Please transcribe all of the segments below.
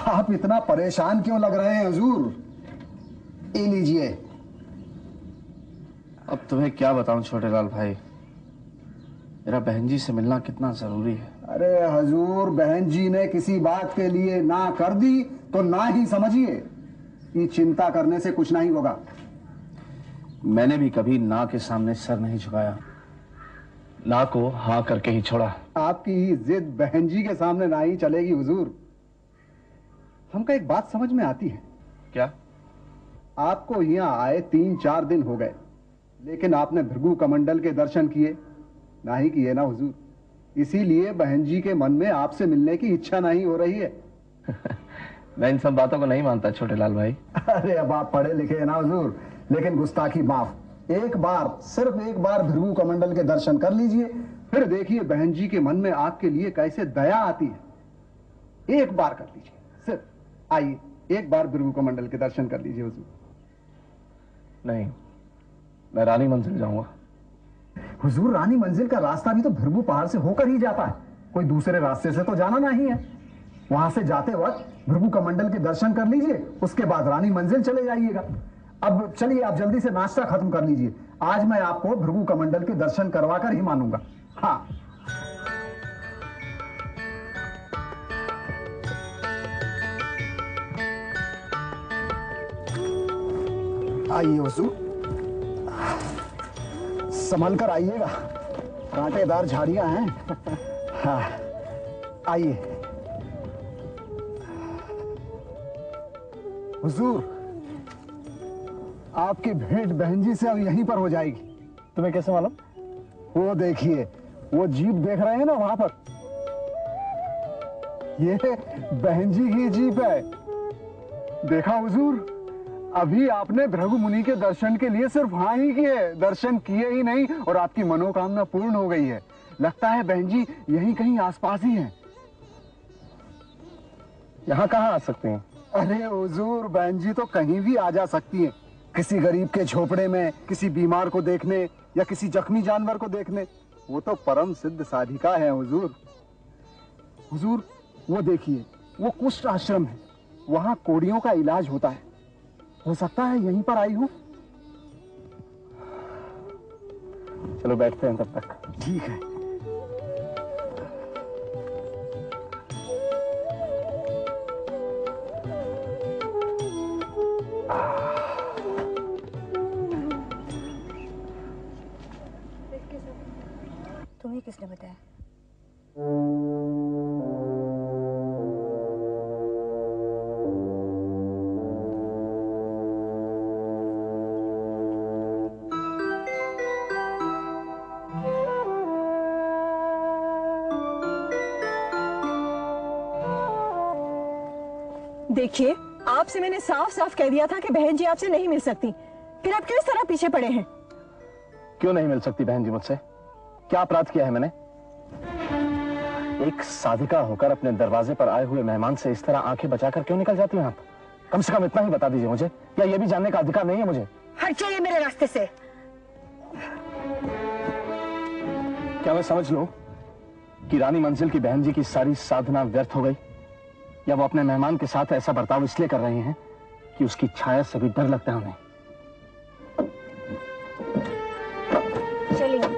आप इतना परेशान क्यों लग रहे हैं हुजूर? ये लीजिए। अब तुम्हें क्या बताऊं छोटे लाल भाई, मेरा बहन जी से मिलना कितना जरूरी है। अरे हुजूर, बहन जी ने किसी बात के लिए ना कर दी तो ना ही समझिए। ये चिंता करने से कुछ नहीं होगा। मैंने भी कभी ना के सामने सर नहीं झुकाया, ना को हाँ करके ही छोड़ा। आपकी ही जिद बहन जी के सामने ना ही चलेगी हुजूर। हमको एक बात समझ में आती है। क्या? आपको यहाँ आए 3-4 दिन हो गए, लेकिन आपने भृगु कमंडल के दर्शन किए ना ही किए ना हुजूर। इसीलिए बहन जी के मन में आपसे मिलने की इच्छा नहीं हो रही है। मैं इन सब बातों को नहीं मानता छोटे लाल भाई। अरे अब आप पढ़े लिखे हैं ना हुजूर, लेकिन गुस्ताखी माफ। एक बार, सिर्फ एक बार भृगु कमंडल के दर्शन कर लीजिए, फिर देखिए बहन जी के मन में आपके लिए कैसे दया आती है। एक बार कर लीजिए, सिर्फ आइए एक बार भृगु कमंडल के दर्शन कर लीजिए हुजूर। नहीं, मैं रानी मंजिल जाऊंगा। हुजूर, रानी मंजिल का रास्ता भी तो भृगु पहाड़ से होकर ही जाता है, कोई दूसरे रास्ते से तो जाना नहीं है। वहां से जाते वक्त भृगु कमंडल के दर्शन कर लीजिए, उसके बाद रानी मंजिल चले जाइएगा। अब चलिए, आप जल्दी से नाश्ता खत्म कर लीजिए। आज मैं आपको भृगु कमंडल के दर्शन करवा कर ही मानूंगा। हाँ, आइए हुजूर, संभल कर आइएगा, कांटेदार झाड़ियां हैं। हाँ, आइए हुजूर, आपकी भेंट बहन जी से अब यहीं पर हो जाएगी। तुम्हें कैसे मालूम? वो देखिए, वो जीप देख रहे हैं ना वहां पर, ये बहन जी की जीप है। देखा हुजूर, अभी आपने भृगु मुनि के दर्शन के लिए सिर्फ हाँ ही किए, दर्शन किए ही नहीं, और आपकी मनोकामना पूर्ण हो गई है। लगता है बहन जी यहीं कहीं आसपास ही हैं। यहाँ कहाँ आ सकते हैं? अरे हुजूर, बहन जी तो कहीं भी आ जा सकती हैं। किसी गरीब के झोपड़े में, किसी बीमार को देखने, या किसी जख्मी जानवर को देखने। वो तो परम सिद्ध साधिका है हुजूर। हुजूर, वो देखिए, वो कुष्ठ आश्रम है, वहां कोड़ियों का इलाज होता है। हो सकता है यहीं पर आई हूं। चलो बैठते हैं तब तक। ठीक है। तुम्हें किसने बताया? देखिए, आपसे मैंने साफ साफ कह दिया था कि बहन जी आपसे नहीं मिल सकती, फिर आप क्यों इस तरह पीछे पड़े हैं? क्यों नहीं मिल सकती बहन जी मुझसे? क्या अपराध किया है मैंने? एक साधिका होकर अपने दरवाजे पर आए हुए मेहमान से इस तरह आंखें बचाकर क्यों निकल जाती हैं आप? कम से कम इतना ही बता दीजिए मुझे, या ये भी जानने का अधिकार नहीं है मुझे? हट जाइए मेरे रास्ते से। क्या मैं समझ लूं कि रानी मंजिल की बहन जी की सारी साधना व्यर्थ हो गई, या वो अपने मेहमान के साथ ऐसा बर्ताव इसलिए कर रही हैं कि उसकी छाया से भी डर लगता है उन्हें? चलिए।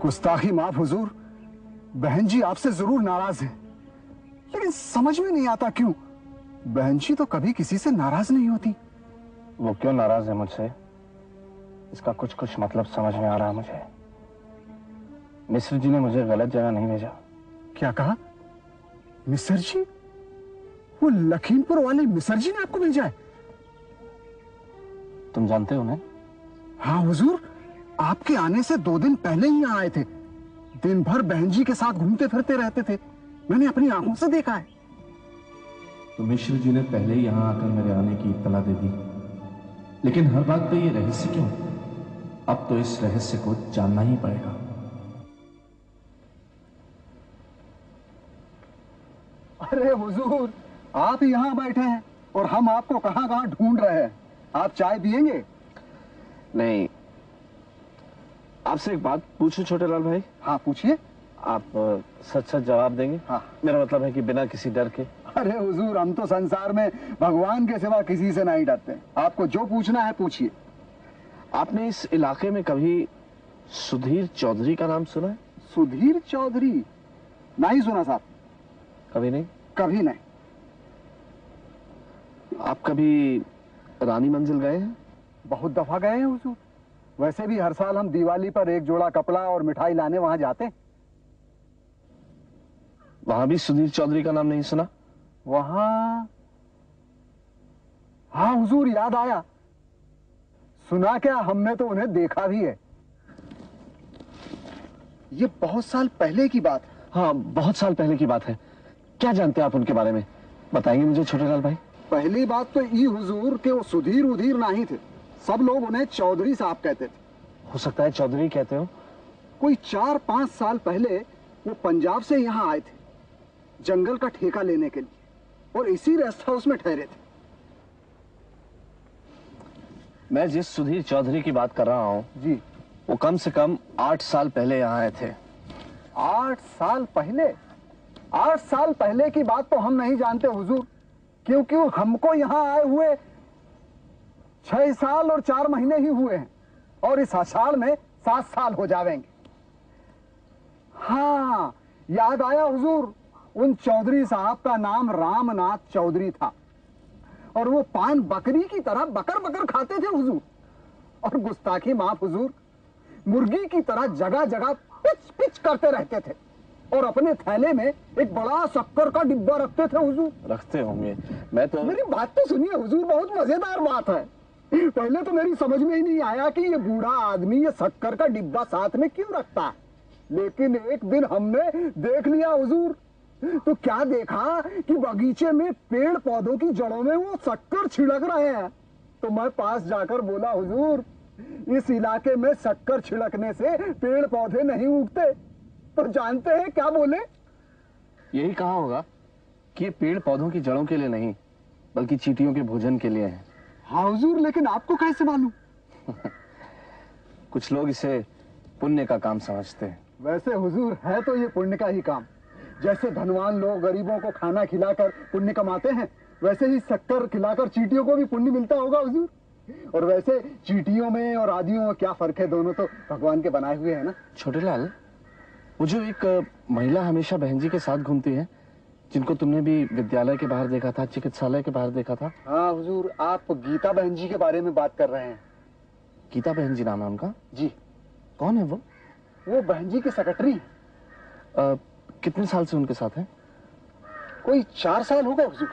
गुस्ताखी माफ हुजूर, बहन जी आपसे जरूर नाराज हैं, लेकिन समझ में नहीं आता क्यों। बहन जी तो कभी किसी से नाराज नहीं होती। वो क्यों नाराज है मुझसे, इसका कुछ कुछ मतलब समझ में आ रहा है मुझे। मिश्र जी ने मुझे गलत जगह नहीं भेजा। क्या कहा? मिसर जी? वो लखीमपुर वाले मिसर जी ने आपको भेजा है? तुम जानते हो उन्हें? हाँ हुजूर, आपके आने से 2 दिन पहले ही यहाँ आए थे। दिन भर बहन जी के साथ घूमते फिरते रहते थे, मैंने अपनी आंखों से देखा है। तो मिश्र जी ने पहले ही यहां आकर मेरे आने की इत्तला दे दी, लेकिन हर बात पे ये रहस्य क्यों? अब तो इस रहस्य को जानना ही पड़ेगा। अरे हुजूर, आप यहाँ बैठे हैं और हम आपको कहाँ कहाँ ढूंढ रहे हैं। आप चाय पियेंगे? नहीं, आपसे एक बात पूछूं छोटे लाल भाई? हाँ पूछिए। आप सच सच जवाब देंगे? हाँ। मेरा मतलब है कि बिना किसी डर के। अरे हुजूर, हम तो संसार में भगवान के सिवा किसी से नहीं डरते। आपको जो पूछना है पूछिए। आपने इस इलाके में कभी सुधीर चौधरी का नाम सुना है? सुधीर चौधरी? नहीं सुना साहब। कभी नहीं? कभी नहीं। आप कभी रानी मंजिल गए हैं? बहुत दफा गए हैं हुजूर। वैसे भी हर साल हम दिवाली पर एक जोड़ा कपड़ा और मिठाई लाने वहां जाते हैं। वहां भी सुधीर चौधरी का नाम नहीं सुना? वहां, हाँ हुजूर, याद आया। सुना क्या, हमने तो उन्हें देखा भी है। ये बहुत साल पहले की बात है। हाँ, बहुत साल पहले की बात है। क्या जानते हैं आप उनके बारे में? बताएंगे मुझे छोटे लाल भाई? पहली बात तो ये हुजूर कि वो सुधीर उधीर नहीं थे। सब लोग उन्हें चौधरी साहब कहते थे। हो सकता है चौधरी कहते हो। कोई 4-5 साल पहले वो पंजाब से यहाँ आए थे जंगल का ठेका लेने के लिए, और इसी रेस्ट हाउस में ठहरे थे। मैं जिस सुधीर चौधरी की बात कर रहा हूँ जी। वो कम से कम 8 साल पहले यहाँ आए थे। 8 साल पहले? 8 साल पहले की बात तो हम नहीं जानते हुजूर, क्योंकि हमको यहाँ आए हुए 6 साल और 4 महीने ही हुए हैं, और इस आषाढ़ में 7 साल हो जाएंगे। हाँ, याद आया हुजूर, उन चौधरी साहब का नाम रामनाथ चौधरी था, और वो पान बकरी की तरह बकर बकर खाते थे हुजूर, और गुस्ताखी माफ हुजूर, मुर्गी की तरह जगह जगह पिच पिच करते रहते थे, और अपने थैले में एक बड़ा शक्कर का डिब्बा रखते थे हुजूर। रखते होंगे, मैं तो। मेरी बात तो सुनिए हुजूर, बहुत मजेदार बात है। पहले तो मेरी समझ में ही नहीं आया कि ये बूढ़ा आदमी ये शक्कर का डिब्बा साथ में क्यों रखता है, लेकिन एक दिन हमने देख लिया हुजूर, तो क्या देखा कि बगीचे में पेड़ पौधों की जड़ों में वो शक्कर छिड़क रहे हैं। तो मैं पास जाकर बोला, हुजूर, इस इलाके में शक्कर छिड़कने से पेड़ पौधे नहीं उगते। तो जानते हैं क्या बोले? यही कहा होगा कि ये पेड़ पौधों की जड़ों के लिए नहीं, बल्कि चींटियों के भोजन के लिए है। हाँ हुजूर, लेकिन आपको कैसे मालूम? कुछ लोग इसे पुण्य का काम समझते हैं। वैसे हुजूर, है तो ये पुण्य का ही काम। जैसे धनवान लोग गरीबों को खाना खिलाकर पुण्य कमाते हैं, वैसे ही शक्कर खिलाकर चींटियों को भी पुण्य मिलता होगा हुजूर। और वैसे चींटियों में और आदियों में क्या फर्क है, दोनों तो भगवान के बनाए हुए हैं ना। छोटे लाल, वो जो एक महिला हमेशा बहन जी के साथ घूमती है, जिनको तुमने भी विद्यालय के बाहर देखा था, चिकित्सालय के बाहर देखा था। हाँ हुजूर, आप गीता बहन जी के बारे में बात कर रहे हैं। गीता बहन जी नाम है उनका? जी। कौन है वो? वो बहन जी के सेक्रेटरी हैं। कितने साल से उनके साथ हैं? कोई 4 साल हो गए हुजूर।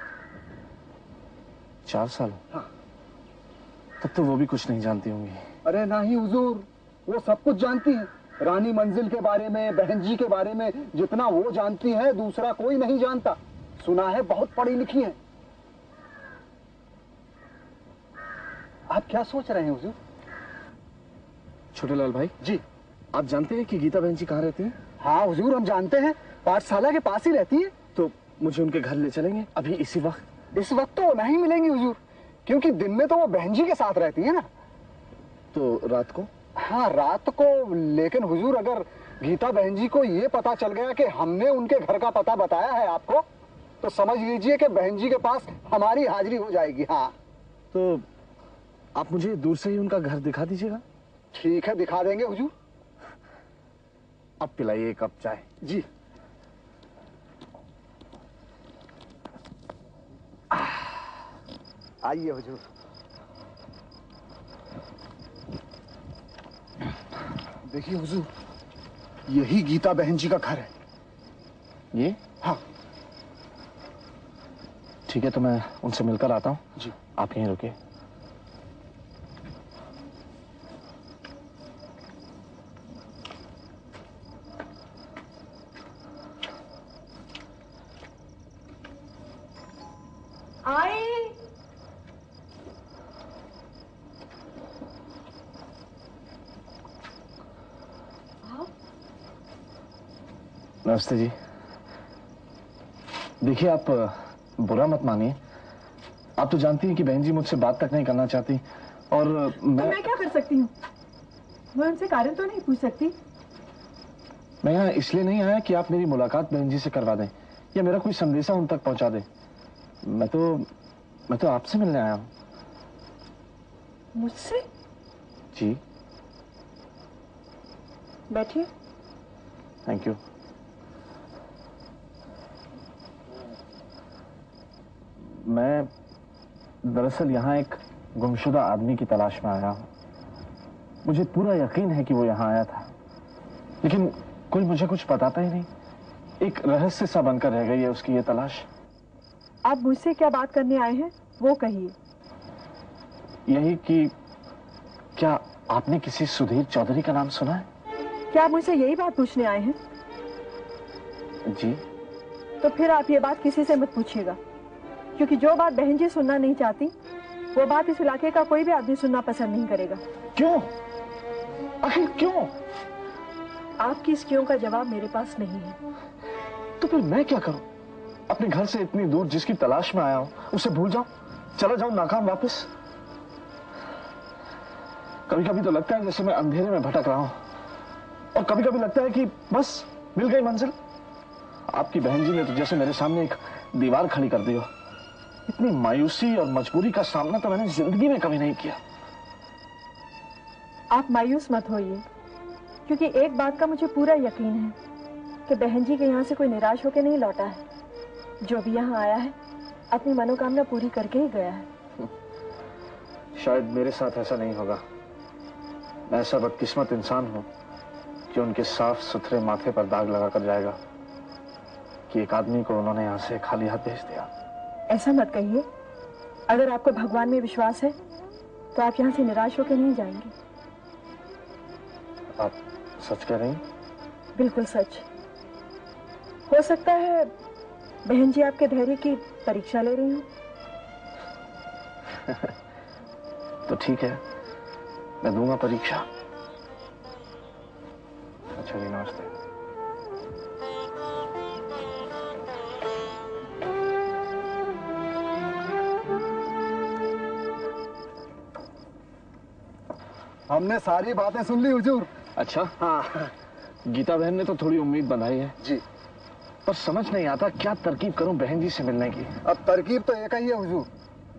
4 साल? हाँ। तब तो वो भी कुछ नहीं जानती होंगी। अरे नहीं हुजूर, वो सब कुछ जानती है। रानी मंजिल के बारे में, बहन जी के बारे में जितना वो जानती है, दूसरा कोई नहीं जानता। सुना है बहुत पढ़ी लिखी है। आप क्या सोच रहे हैं हुजूर? छोटे लाल भाई जी। आप जानते हैं कि गीता बहन जी कहाँ रहती हैं? हाँ हुजूर, हम जानते हैं, पाठशाला के पास ही रहती है। तो मुझे उनके घर ले चलेंगे अभी इसी वक्त? इस वक्त तो नहीं मिलेंगी हुजूर, क्योंकि दिन में तो वो बहन जी के साथ रहती है ना। तो रात को? हाँ रात को, लेकिन हुजूर अगर गीता बहन जी को ये पता चल गया कि हमने उनके घर का पता बताया है आपको, तो समझ लीजिए कि बहन जी के पास हमारी हाजिरी हो जाएगी। हाँ तो आप मुझे दूर से ही उनका घर दिखा दीजिएगा। ठीक है, दिखा देंगे हुजूर। अब पिलाइए एक कप चाय। जी। आइए हुजूर। देखिए हुजूर, यही गीता बहन जी का घर है। ये? हाँ। ठीक है, तो मैं उनसे मिलकर आता हूँ। जी। आप यहीं रुकिए। नमस्ते जी। देखिए, आप बुरा मत मानिए, आप तो जानती हैं कि बहन जी मुझसे बात तक नहीं करना चाहती। और तो मैं क्या कर सकती हूँ? मैं उनसे कारण तो नहीं पूछ सकती। मैं यहाँ इसलिए नहीं आया कि आप मेरी मुलाकात बहन जी से करवा दें या मेरा कोई संदेशा उन तक पहुंचा दें। मैं तो आपसे मिलने आया हूँ। मुझसे? जी। बैठिए। Thank you. मैं दरअसल यहाँ एक गुमशुदा आदमी की तलाश में आया हूँ। मुझे पूरा यकीन है कि वो यहाँ आया था, लेकिन कोई मुझे कुछ बताता ही नहीं। एक रहस्य सा बनकर रह गई है उसकी ये तलाश। आप मुझसे क्या बात करने आए हैं वो कहिए। यही कि क्या आपने किसी सुधीर चौधरी का नाम सुना है? क्या आप मुझसे यही बात पूछने आए हैं? जी। तो फिर आप ये बात किसी से मत पूछिएगा, क्योंकि जो बात बहन जी सुनना नहीं चाहती वो बात इस इलाके का कोई भी आदमी सुनना पसंद नहीं करेगा। क्यों? आखिर क्यों? आपकी इस क्यों का जवाब मेरे पास नहीं है। तो फिर मैं क्या करूं? अपने घर से इतनी दूर जिसकी तलाश में आया हूं उसे भूल जाऊं, चला जाऊं नाकाम वापस? कभी कभी तो लगता है जैसे मैं अंधेरे में भटक रहा हूं, और कभी कभी लगता है कि बस मिल गई मंजिल। आपकी बहन जी ने तो जैसे मेरे सामने एक दीवार खड़ी कर दी हो। इतनी मायूसी और मजबूरी का सामना तो मैंने जिंदगी में कभी नहीं किया। आप मायूस मत होइए, क्योंकि एक बात का मुझे पूरा यकीन है कि बहन जी के यहाँ से कोई निराश होकर नहीं लौटा है। जो भी यहाँ आया है अपनी मनोकामना पूरी करके ही गया है। शायद मेरे साथ ऐसा नहीं होगा। मैं ऐसा बदकिस्मत इंसान हूं कि उनके साफ सुथरे माथे पर दाग लगाकर जाएगा कि एक आदमी को उन्होंने यहाँ से खाली हाथ भेज दिया। ऐसा मत कहिए। अगर आपको भगवान में विश्वास है तो आप यहाँ से निराश होकर नहीं जाएंगे। आप सच कह रही हैं? बिल्कुल सच। हो सकता है बहन जी आपके धैर्य की परीक्षा ले रही हूँ। तो ठीक है, मैं दूंगा परीक्षा। अच्छा जी, नमस्ते। हमने सारी बातें सुन ली हुजूर। अच्छा, हाँ गीता बहन ने तो थोड़ी उम्मीद बनाई है जी। पर समझ नहीं आता क्या तरकीब करूं बहन जी से मिलने की। अब तरकीब तो एक ही है हुजूर,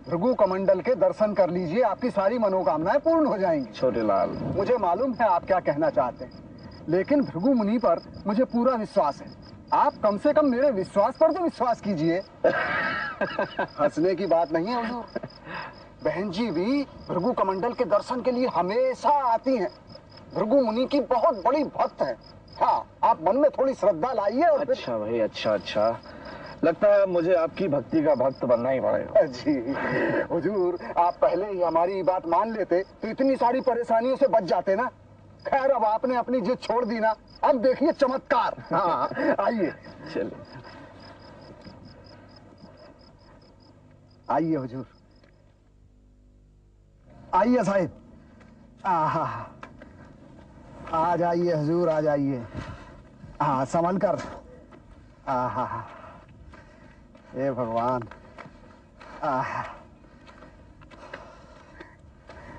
भृगु कमंडल के दर्शन कर लीजिए, आपकी सारी मनोकामनाएं पूर्ण हो जाएंगी। छोटे लाल, मुझे मालूम है आप क्या कहना चाहते हैं, लेकिन भृगु मुनि पर मुझे पूरा विश्वास है। आप कम से कम मेरे विश्वास पर तो विश्वास कीजिए। हंसने की बात नहीं है हुजूर। बहन जी भी भृगु कमंडल के दर्शन के लिए हमेशा आती हैं। भृगु मुनि की बहुत बड़ी भक्त है। हाँ, आप मन में थोड़ी श्रद्धा लाइए और अच्छा भाई, अच्छा। लगता है मुझे आपकी भक्ति का भक्त बनना ही पड़ेगा। जी हुजूर, आप पहले ही हमारी बात मान लेते तो इतनी सारी परेशानियों से बच जाते ना। खैर, अब आपने अपनी जिद छोड़ दी ना, अब देखिए चमत्कार। हाँ, आइए। चलिए आइए हुजूर, आइए साहिब। आ जाइए हुजूर, आ जाइए। हाँ, संभल कर। हे भगवान।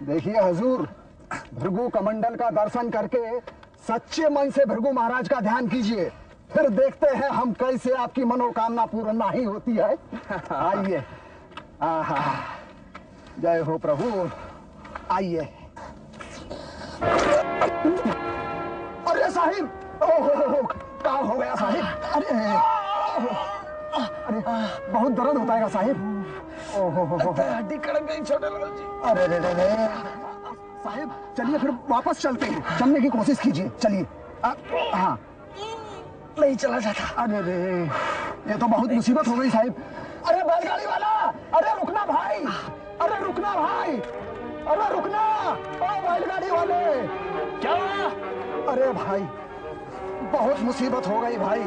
देखिए हुजूर, भृगु कमंडल का दर्शन करके सच्चे मन से भृगु महाराज का ध्यान कीजिए, फिर देखते हैं हम कैसे आपकी मनोकामना पूर्ण नहीं होती है। आइए। जय हो प्रभु। आइए। अरे साहिब, क्या हो गया साहिब? अरे बहुत दर्द होता है साहिब। हड्डी कड़क गई छोटे लाल जी। अरे रे साहिब, चलिए फिर वापस चलते हैं। चलने की कोशिश कीजिए, चलिए। हाँ, नहीं चला जाता। अरे रे, ये तो बहुत मुसीबत हो गई साहिब। अरे बैलगाड़ी वाला, अरे रुकना भाई, अरे रुकना भाई, अरे रुकना। ओ बैलगाड़ी वाले, क्या? अरे भाई, बहुत मुसीबत हो गई भाई।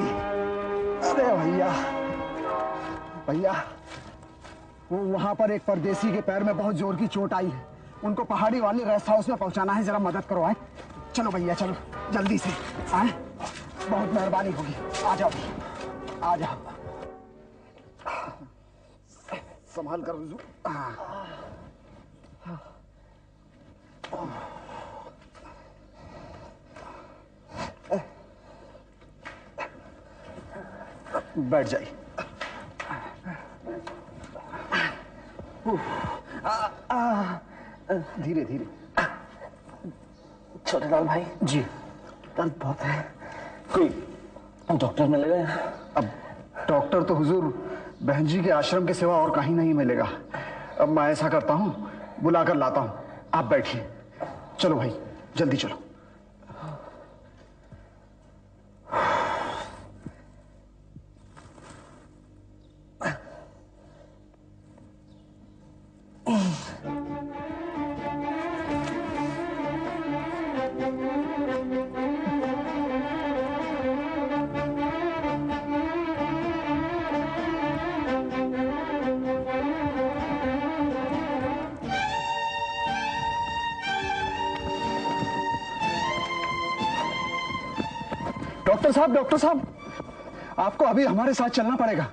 अरे भैया, वो वहां पर एक परदेसी के पैर में बहुत जोर की चोट आई है। उनको पहाड़ी वाले रेस्ट हाउस में पहुंचाना है, जरा मदद करो। आए, चलो भैया, चलो जल्दी से। आए, बहुत मेहरबानी होगी। आ जाओ, आ जाओ। संभाल कर हुजूर। बैठ जाइए। धीरे धीरे। छोटे लाल भाई जी। दर्द बहुत है, कोई डॉक्टर मिलेगा यहाँ? अब डॉक्टर तो हुजूर बहन जी के आश्रम के सिवा और कहीं नहीं मिलेगा। अब मैं ऐसा करता हूँ, बुलाकर लाता हूँ, आप बैठिए। चलो भाई जल्दी चलो। डॉक्टर साहब, आपको अभी हमारे साथ चलना पड़ेगा।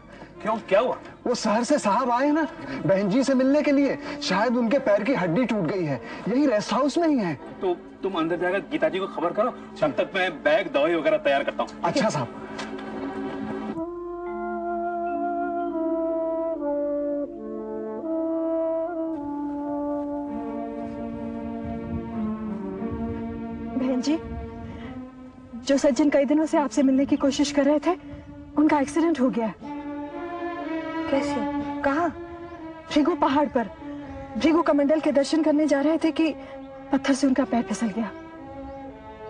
क्यों, क्या हुआ? वो शहर से साहब आए हैं ना बहन जी से मिलने के लिए। शायद उनके पैर की हड्डी टूट गई है, यही रेस्ट हाउस में ही है। तो तुम अंदर जाकर गीता जी को खबर करो, शाम तक मैं बैग दवाई वगैरह तैयार करता हूँ। अच्छा साहब। बहन जी, जो सज्जन कई दिनों से आपसे मिलने की कोशिश कर रहे थे, उनका एक्सीडेंट हो गया। कैसे? कहाँ? भृगु पहाड़ पर। भृगु कमंडल के दर्शन करने जा रहे थे कि पत्थर से उनका पैर फिसल गया।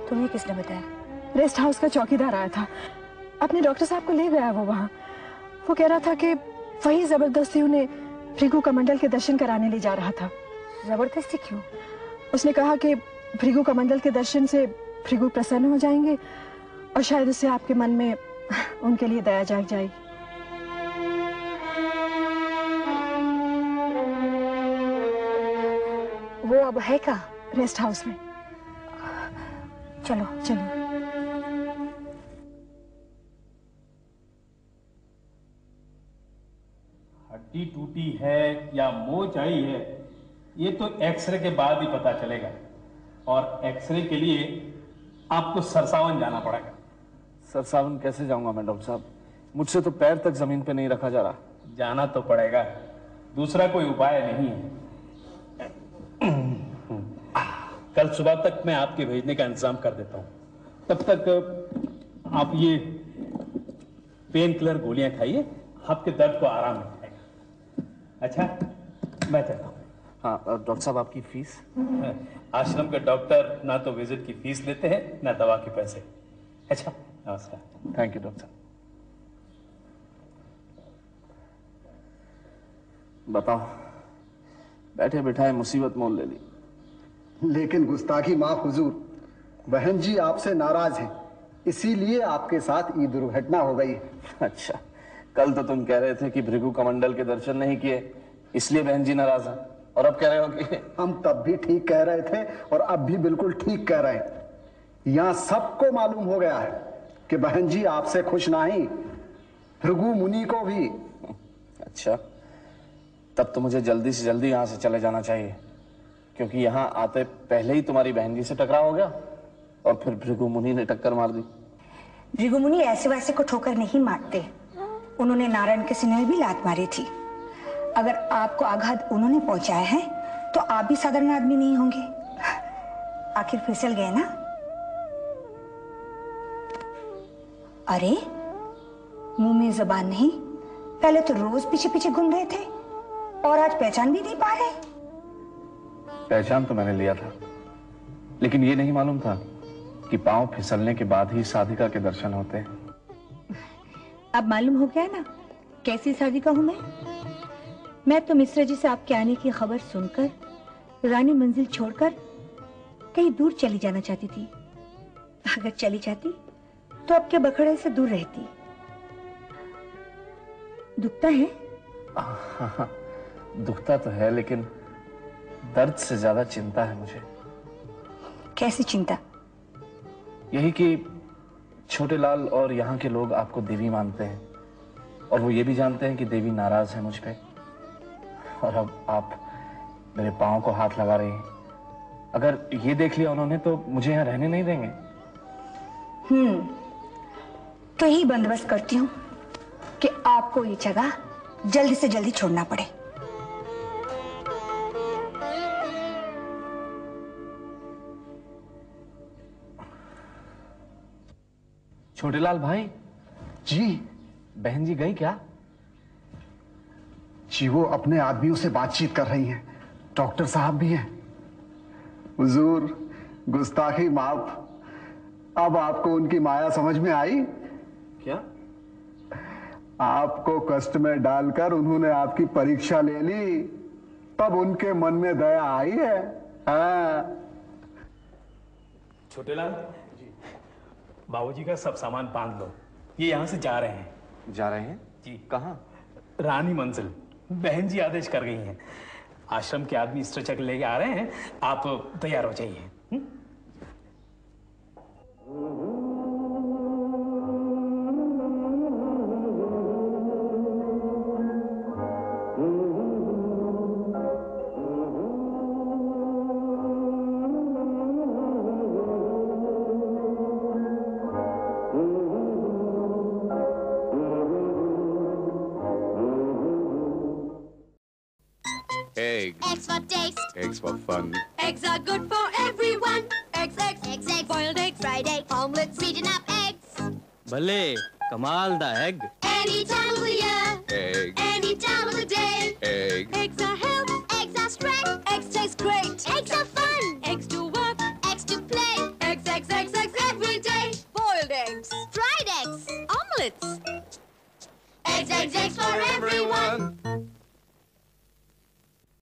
तुम्हें किसने बताया? रेस्ट हाउस का चौकीदार आया था, अपने डॉक्टर साहब को ले गया वो वहाँ। वो कह रहा था कि वही जबरदस्ती उन्हें भृगु कमंडल के दर्शन कराने ले जा रहा था। जबरदस्ती क्यों? उसने कहा कि भृगु कमंडल के दर्शन से भृगु प्रसन्न हो जाएंगे और शायद उससे आपके मन में उनके लिए दया जाग जाएगी। वो अब है कहाँ? रेस्ट हाउस में। चलो चलो। हड्डी टूटी है या मोच आई है, ये तो एक्सरे के बाद ही पता चलेगा। और एक्सरे के लिए आपको सरसावन जाना पड़ेगा। सरसावन कैसे जाऊंगा मैं डॉक्टर साहब? मुझसे तो पैर तक जमीन पे नहीं रखा जा रहा। जाना तो पड़ेगा, दूसरा कोई उपाय नहीं है। कल सुबह तक मैं आपके भेजने का इंतजाम कर देता हूं। तब तक आप ये पेन किलर गोलियां खाइए, आपके दर्द को आराम मिलेगा। अच्छा, मैं चलता हूं। हाँ डॉक्टर साहब, आपकी फीस? आश्रम के डॉक्टर ना तो विजिट की फीस लेते हैं ना दवा के पैसे। अच्छा, नमस्कार। थैंक यू डॉक्टर साहब। बताओ, बैठे बिठाए मुसीबत मोल ले ली। लेकिन गुस्ताखी माफ हुजूर, बहन जी आपसे नाराज हैं, इसीलिए आपके साथ ये दुर्घटना हो गई। अच्छा, कल तो तुम कह रहे थे कि भृगु कमंडल के दर्शन नहीं किए इसलिए बहन जी नाराज है, और अब कह रहे हो कि हम तब भी ठीक कह रहे थे और अब भी बिल्कुल ठीक कह रहे हैं। यहाँ सबको मालूम हो गया है कि बहन जी आपसे खुश नहीं, भृगु मुनि को भी। अच्छा, तब तो मुझे जल्दी से जल्दी यहाँ से चले जाना चाहिए, क्योंकि यहाँ आते पहले ही तुम्हारी बहन जी से टकराव हो गया और फिर भृगु मुनि ने टक्कर मार दी। भृगु मुनि ऐसे वैसे को ठोकर नहीं मारते, उन्होंने नारायण के सीने में भी लात मारी थी। अगर आपको आघात उन्होंने पहुंचाया है तो आप भी साधारण आदमी नहीं होंगे। आखिर फिसल गए ना। अरे मुंह में जबान नहीं, पहले तो रोज पीछे पीछे घूम रहे थे और आज पहचान भी नहीं पा रहे। पहचान तो मैंने लिया था, लेकिन ये नहीं मालूम था कि पांव फिसलने के बाद ही साधिका के दर्शन होते हैं। अब मालूम हो गया ना कैसी साधिका हूं मैं तो मिश्रा जी से आपके आने की खबर सुनकर रानी मंजिल छोड़कर कहीं दूर चली जाना चाहती थी। अगर चली जाती तो आपके बखड़े से दूर रहती। दुखता है? दुखता तो है, लेकिन दर्द से ज्यादा चिंता है मुझे। कैसी चिंता? यही कि छोटे लाल और यहाँ के लोग आपको देवी मानते हैं और वो ये भी जानते हैं कि देवी नाराज है मुझ पे। और अब आप मेरे पाँव को हाथ लगा रही हैं। अगर ये देख लिया उन्होंने तो मुझे यहाँ रहने नहीं देंगे। तो यही बंदोबस्त करती हूँ कि आपको ये जगह जल्दी से जल्दी छोड़ना पड़े। छोटेलाल भाई जी बहन जी गई क्या? जी वो अपने आदमियों से बातचीत कर रही हैं। डॉक्टर साहब भी हैं। हुजूर, गुस्ताखी माफ। अब आपको उनकी माया समझ में आई? क्या? आपको कष्ट में डालकर उन्होंने आपकी परीक्षा ले ली, तब उनके मन में दया आई है। हाँ। छोटेलाल जी, बाबूजी का सब सामान बांध लो, ये यहाँ से जा रहे हैं। जा रहे हैं जी। कहाँ? रानी मंजिल। बहन जी आदेश कर गई हैं। आश्रम के आदमी स्ट्रेचर लेके आ रहे हैं, आप तैयार हो जाइए। Eggs. Eggs for taste. Eggs for fun. Eggs are good for everyone. Eggs, eggs, eggs, eggs. Boiled eggs, fried eggs, omelets, beaten up eggs. भले कमाल दा egg. Any time of the year. Egg. Any time of the day. Egg. Eggs are health. Eggs are strength. Eggs taste great. Eggs are fun. Eggs to work. Eggs to play. Eggs, eggs, eggs, eggs every day. Boiled eggs. Fried eggs. Omelets.